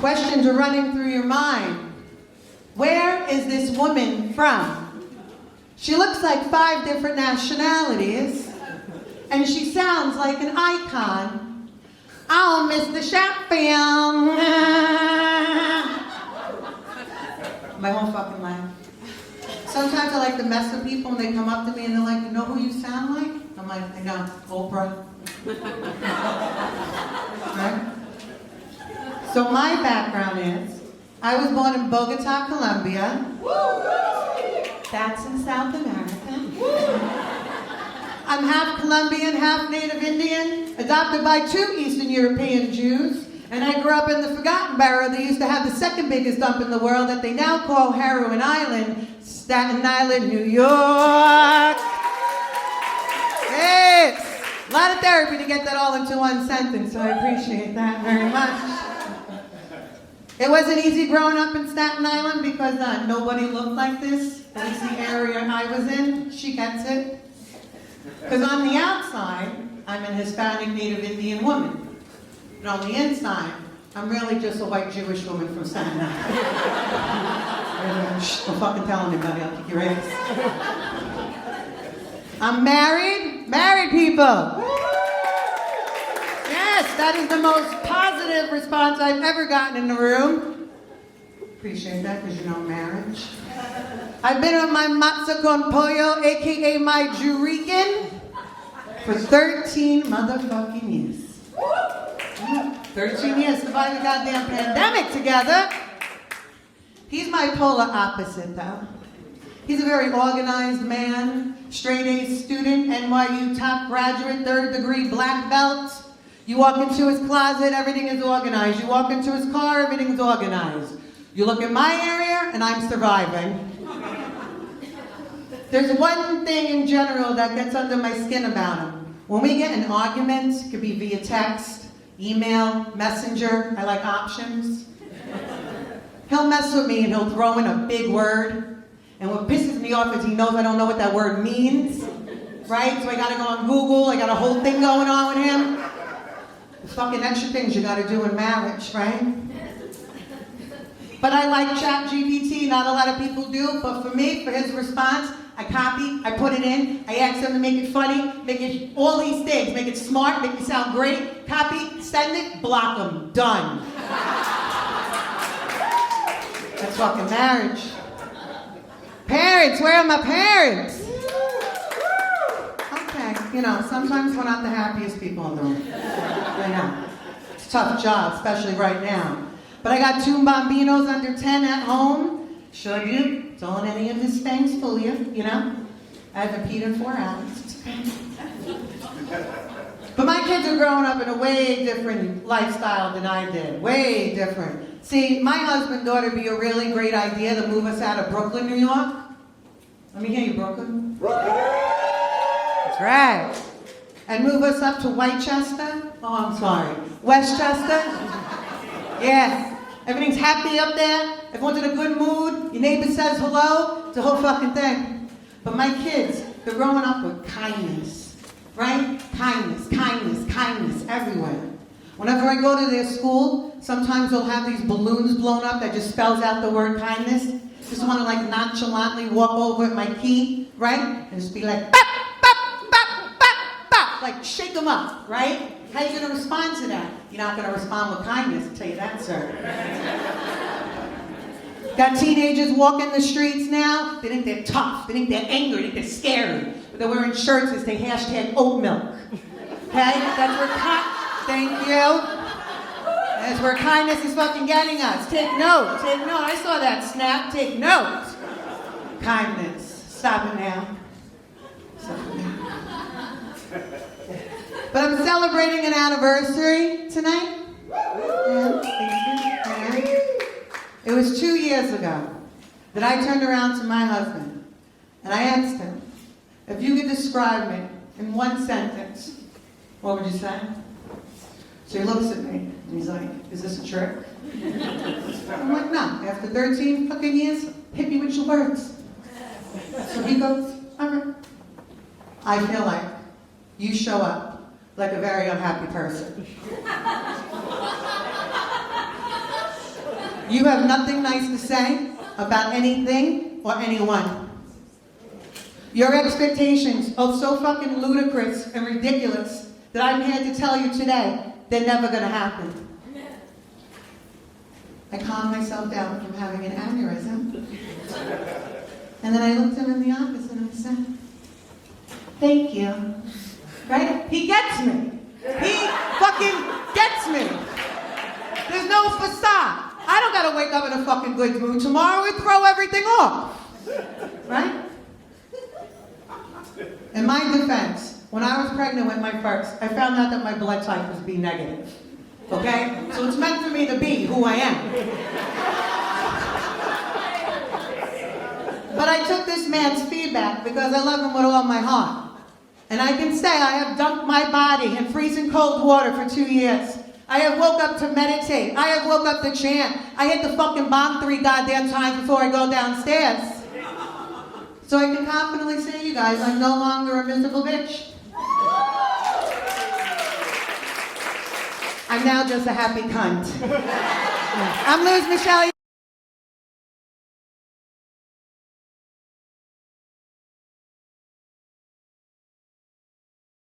Questions are running through your mind. Where is this woman from? She looks like 5 different nationalities, and she sounds like an icon. Oh, Mr. Sheffield. My whole fucking life. Sometimes I like to mess with people and they come up to me and they're like, you know who you sound like? I'm like, I know, Oprah. Right? So my background is, I was born in Bogota, Colombia. That's in South America. I'm half Colombian, half Native Indian, adopted by 2 Eastern European Jews, and I grew up in the Forgotten Borough. They used to have the 2nd biggest dump in the world that they now call Heroin Island, Staten Island, New York. Yes. A lot of therapy to get that all into one sentence, so I appreciate that very much. It wasn't easy growing up in Staten Island because nobody looked like this. That's the area I was in. She gets it. Because on the outside, I'm an Hispanic Native Indian woman. But on the inside, I'm really just a white Jewish woman from Staten Island. Don't fucking tell anybody, I'll kick your ass. I'm married people. Yes, that is the most positive response I've ever gotten in the room. Appreciate that, because you know marriage. I've been on my matzo con pollo, aka my Jurican, for 13 motherfucking years. 13 years, survived the goddamn pandemic together. He's my polar opposite, though. He's a very organized man, straight A student, NYU top graduate, 3rd degree black belt. You walk into his closet, everything is organized. You walk into his car, everything's organized. You look at my area, and I'm surviving. There's one thing in general that gets under my skin about him. When we get in arguments, it could be via text, email, messenger. I like options. He'll mess with me and he'll throw in a big word. And what pisses me off is he knows I don't know what that word means. Right? So I gotta go on Google, I got a whole thing going on with him. The fucking extra things you gotta do in marriage, right? But I like ChatGPT, not a lot of people do, but for me, for his response, I copy, I put it in, I ask him to make it funny, make it all these things, make it smart, make it sound great, copy, send it, block him, done. That's fucking marriage. Parents, where are my parents? Okay, you know, sometimes we're not the happiest people in the room. I know. It's a tough job, especially right now. But I got 2 bambinos under 10 at home. Should you? Don't let any of this things fool you, you know? I haven't peed in 4 hours. But my kids are growing up in a way different lifestyle than I did. Way different. See, my husband thought it'd be a really great idea to move us out of Brooklyn, New York. Let me hear you, Brooklyn. That's right. And move us up to Whitechester. Oh, I'm sorry. Westchester. Yeah. Everything's happy up there. Everyone's in a good mood. Your neighbor says hello. It's a whole fucking thing. But my kids, they're growing up with kindness. Right? Kindness, kindness, kindness everywhere. Whenever I go to their school, sometimes they'll have these balloons blown up that just spells out the word kindness. Just want to like nonchalantly walk over at my key, right? And just be like, bop, bop, bop, bop, bop. Like shake them up, right? How are you going to respond to that? You're not going to respond with kindness, I'll tell you that, sir. Got teenagers walking the streets now. They think they're tough. They think they're angry. They think they're scary. But they're wearing shirts that say hashtag oat milk. Okay? That's where thank you. That's where kindness is fucking getting us. Take note. Take note. I saw that snap. Take note. Kindness. Stop it now. Stop it now. But I'm celebrating an anniversary tonight. Yeah, thank you. It was 2 years ago that I turned around to my husband and I asked him, if you could describe me in 1 sentence, what would you say? So he looks at me and he's like, is this a trick? I'm like, no. After 13 fucking years, hit me with your words. So he goes, all right. I feel like you show up like a very unhappy person. You have nothing nice to say about anything or anyone. Your expectations are so fucking ludicrous and ridiculous that I'm here to tell you today, they're never gonna happen. I calmed myself down from having an aneurysm. And then I looked him in the office and I said, thank you. Right? He gets me. He fucking gets me. There's no facade. I don't gotta wake up in a fucking good mood tomorrow and throw everything off. Right? In my defense, when I was pregnant with my first, I found out that my blood type was B negative. Okay? So it's meant for me to be who I am. But I took this man's feedback because I love him with all my heart. And I can say I have dunked my body in freezing cold water for 2 years. I have woke up to meditate. I have woke up to chant. I hit the fucking bomb 3 goddamn times before I go downstairs. So I can confidently say to you guys, I'm no longer a miserable bitch. I'm now just a happy cunt. I'm Luz Michelle.